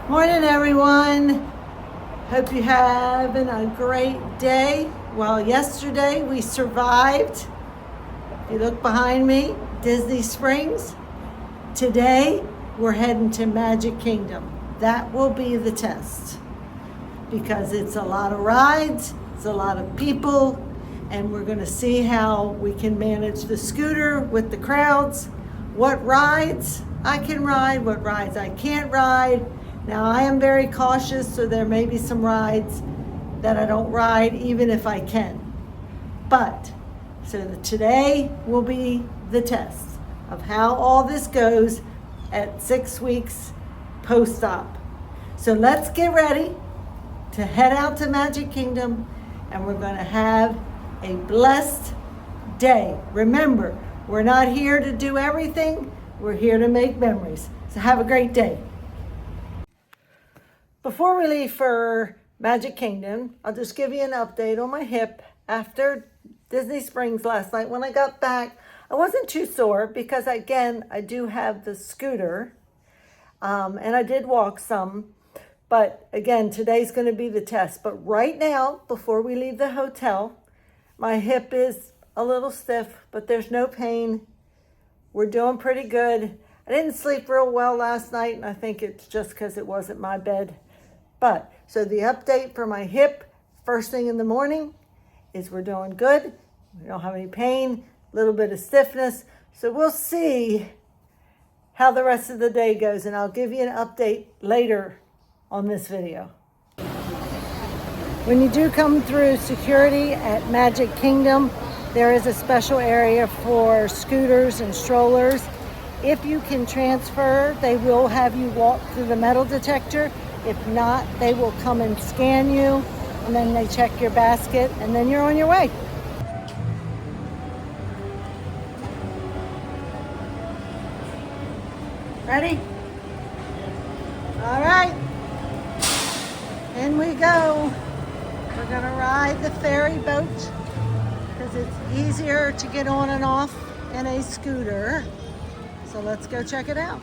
Morning, everyone. Hope you're having a great day. Well, yesterday we survived. If you look behind me, Disney Springs. Today we're heading to Magic Kingdom. That will be the test because it's a lot of rides, it's a lot of people, and we're going to see how we can manage the scooter with the crowds, what rides I can ride, what rides I can't ride. Now, I am very cautious, so there may be some rides that I don't ride, even if I can. But, today will be the test of how all this goes at 6 weeks post-op. So let's get ready to head out to Magic Kingdom, and we're going to have a blessed day. Remember, we're not here to do everything, we're here to make memories. So have a great day. Before we leave for Magic Kingdom, I'll just give you an update on my hip. After Disney Springs last night, when I got back, I wasn't too sore because, again, I do have the scooter, and I did walk some. But again, today's going to be the test. But right now, before we leave the hotel, my hip is a little stiff, but there's no pain. We're doing pretty good. I didn't sleep real well last night, and I think it's just because it wasn't my bed. But, so the update for my hip, first thing in the morning, is we're doing good. We don't have any pain, a little bit of stiffness. So we'll see how the rest of the day goes, and I'll give you an update later on this video. When you do come through security at Magic Kingdom, there is a special area for scooters and strollers. If you can transfer, they will have you walk through the metal detector. If not, they will come and scan you, and then they check your basket, and then you're on your way. Ready? All right. In we go. We're gonna ride the ferry boat because it's easier to get on and off in a scooter. So let's go check it out.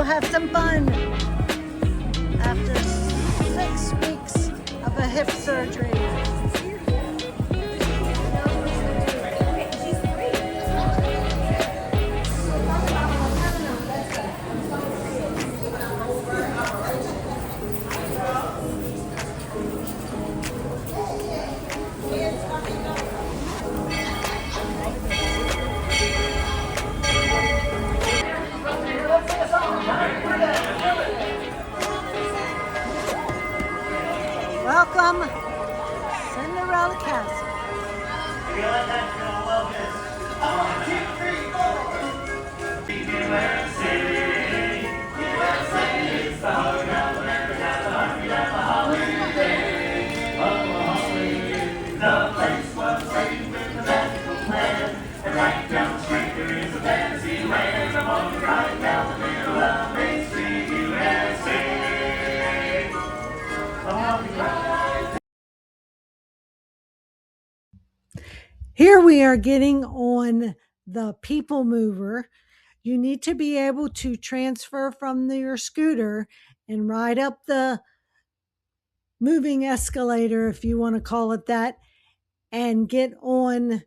Have some fun after 6 weeks of a hip surgery. Welcome, Cinderella Castle. The place was saved with a magical plan, and right down the street there is a fantasy land. I'm on the ride down the middle of Main Street, USA. I'm on the ride. Here we are getting on the People Mover. You need to be able to transfer from your scooter and ride up the moving escalator, if you want to call it that, and get on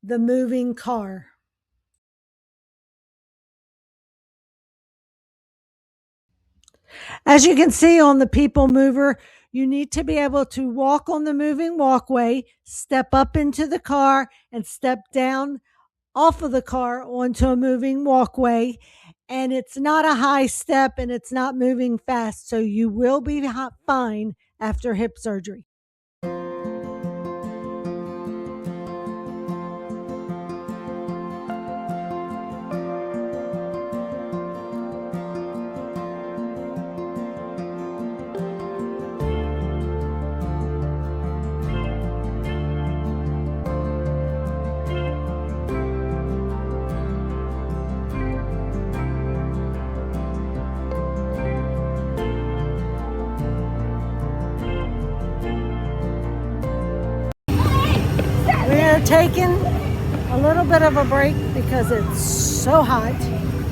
the moving car. As you can see on the people mover, you need to be able to walk on the moving walkway, step up into the car, and step down off of the car onto a moving walkway. And it's not a high step and it's not moving fast, so you will be fine after hip surgery. We're taking a little bit of a break because it's so hot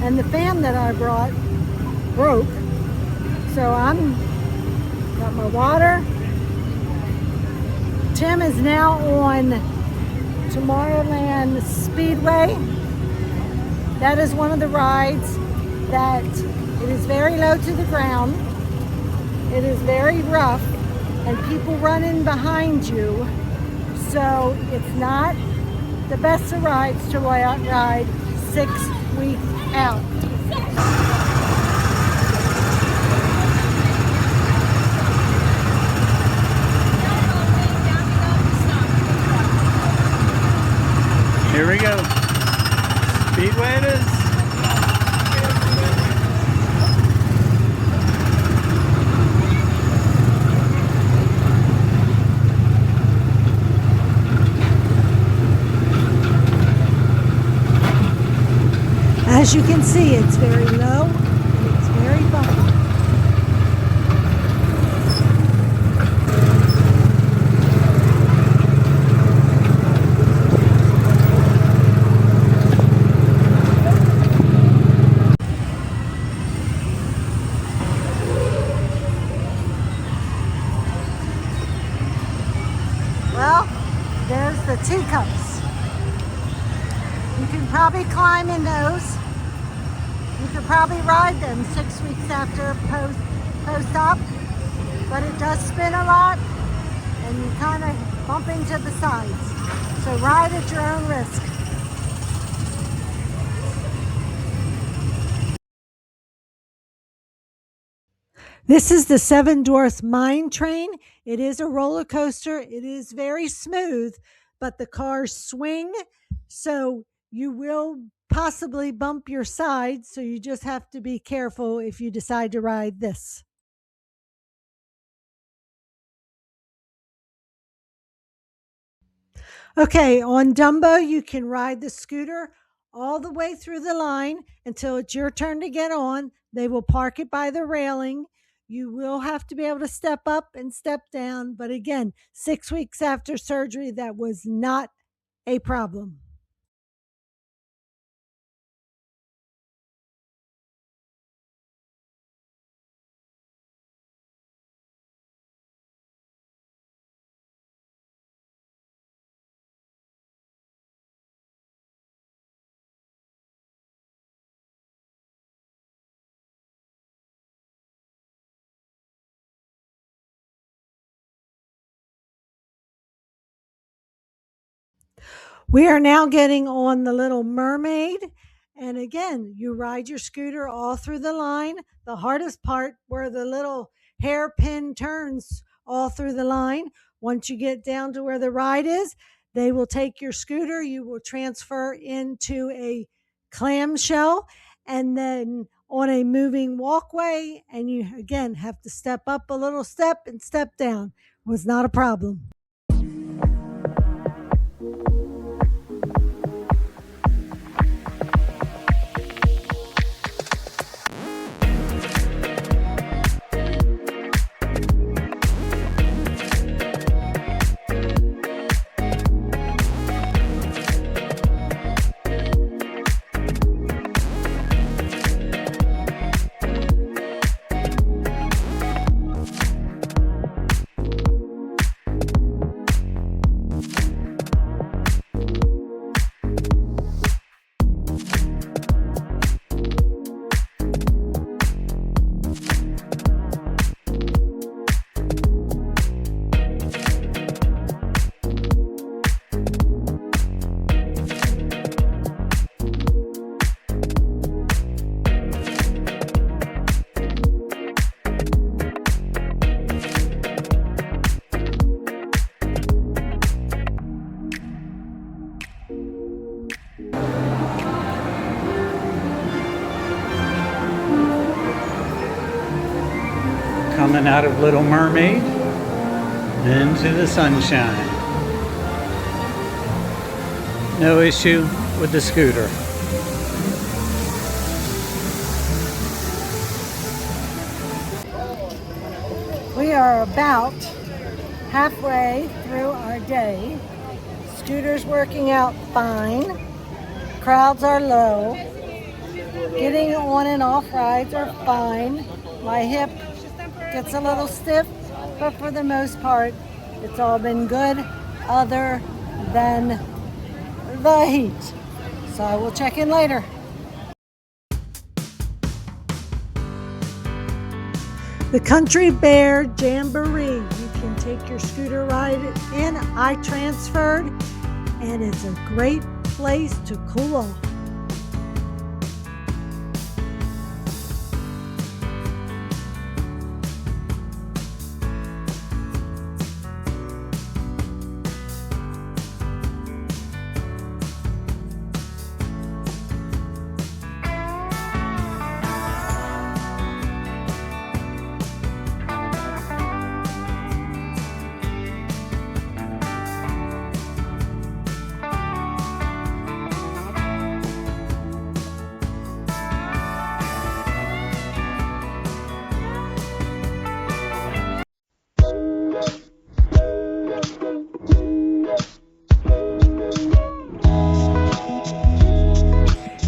and the fan that I brought broke. So I'm got my water. Tim is now on Tomorrowland Speedway. That is one of the rides that it is very low to the ground. It is very rough and people run in behind you. So it's not the best of rides to ride 6 weeks out. Here we go. Speedway it is. As you can see, it's very low and it's very bumpy. Well, there's the teacups. You can probably climb in those. You could probably ride them 6 weeks after post-op, but it does spin a lot and you kind of bump into the sides. So ride at your own risk. This is the Seven Dwarfs Mine Train. It is a roller coaster. It is very smooth, but the cars swing, so you will possibly bump your sides, so you just have to be careful if you decide to ride this. Okay, on Dumbo, you can ride the scooter all the way through the line until it's your turn to get on. They will park it by the railing. You will have to be able to step up and step down. But again, 6 weeks after surgery, that was not a problem. We are now getting on the Little Mermaid. And again, you ride your scooter all through the line. The hardest part were the little hairpin turns all through the line. Once you get down to where the ride is, they will take your scooter. You will transfer into a clamshell and then on a moving walkway. And you, again, have to step up a little step and step down. It was not a problem. coming out of Little Mermaid into the sunshine. No issue with the scooter. We are about halfway through our day. Scooter's working out fine. Crowds are low. Getting on and off rides are fine. My hip gets a little stiff, but for the most part, it's all been good other than the heat. So I will check in later. The Country Bear Jamboree. You can take your scooter ride in. I transferred, and it's a great place to cool off.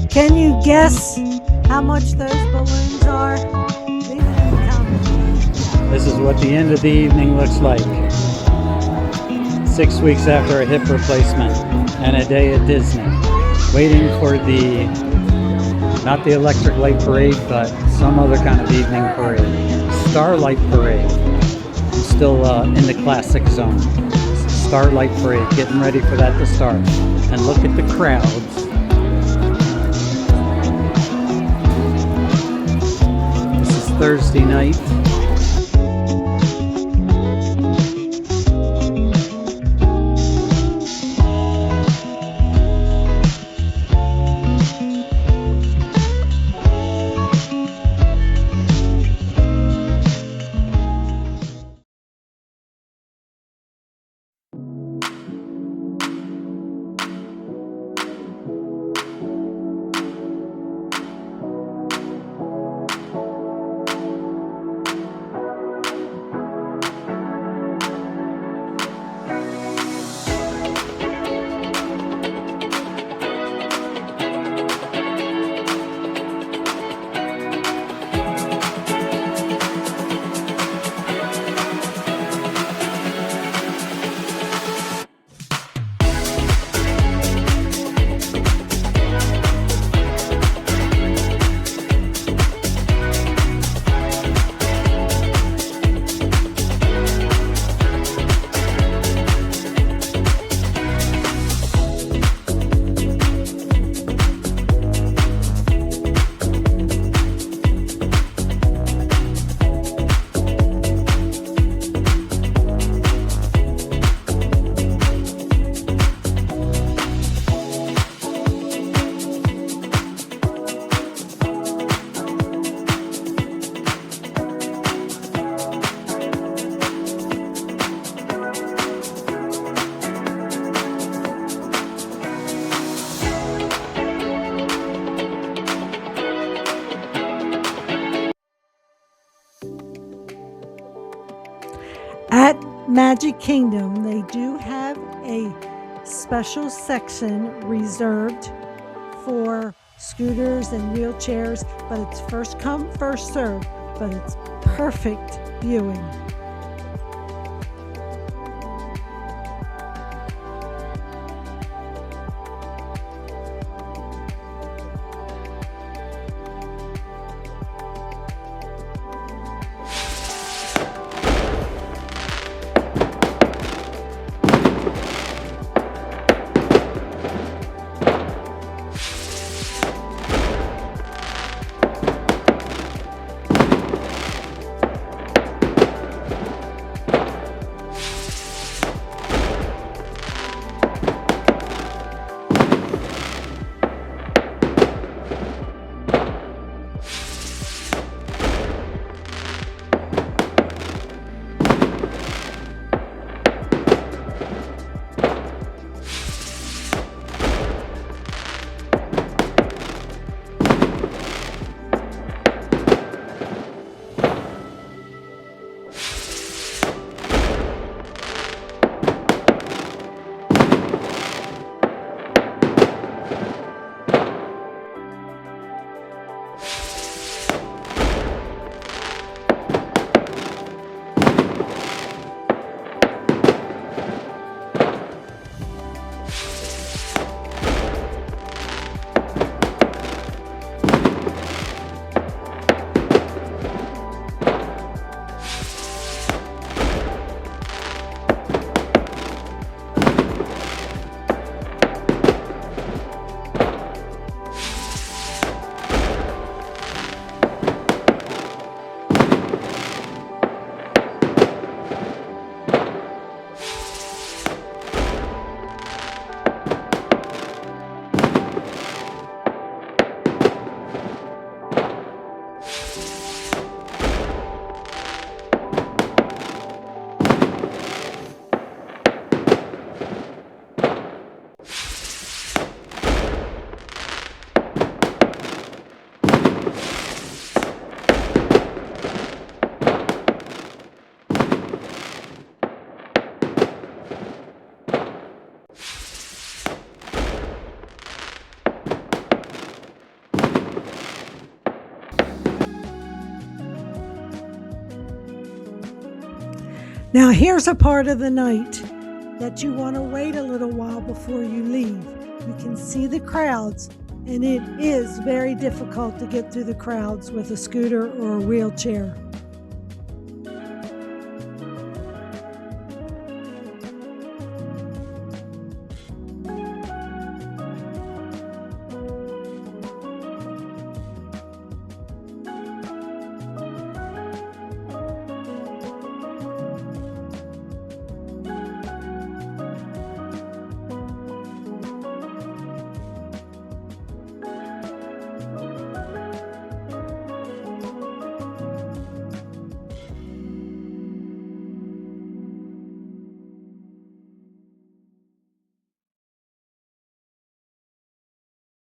Can you guess how much those balloons are? Leave it in the comments. This is what the end of the evening looks like. 6 weeks after a hip replacement and a day at Disney. Waiting for not the electric light parade, but some other kind of evening parade. Starlight parade. I'm still in the classic zone. Starlight parade, getting ready for that to start. And look at the crowds. Thursday night. At Magic Kingdom, they do have a special section reserved for scooters and wheelchairs, but it's first come, first served, but it's perfect viewing. Now here's a part of the night that you want to wait a little while before you leave. You can see the crowds, and it is very difficult to get through the crowds with a scooter or a wheelchair.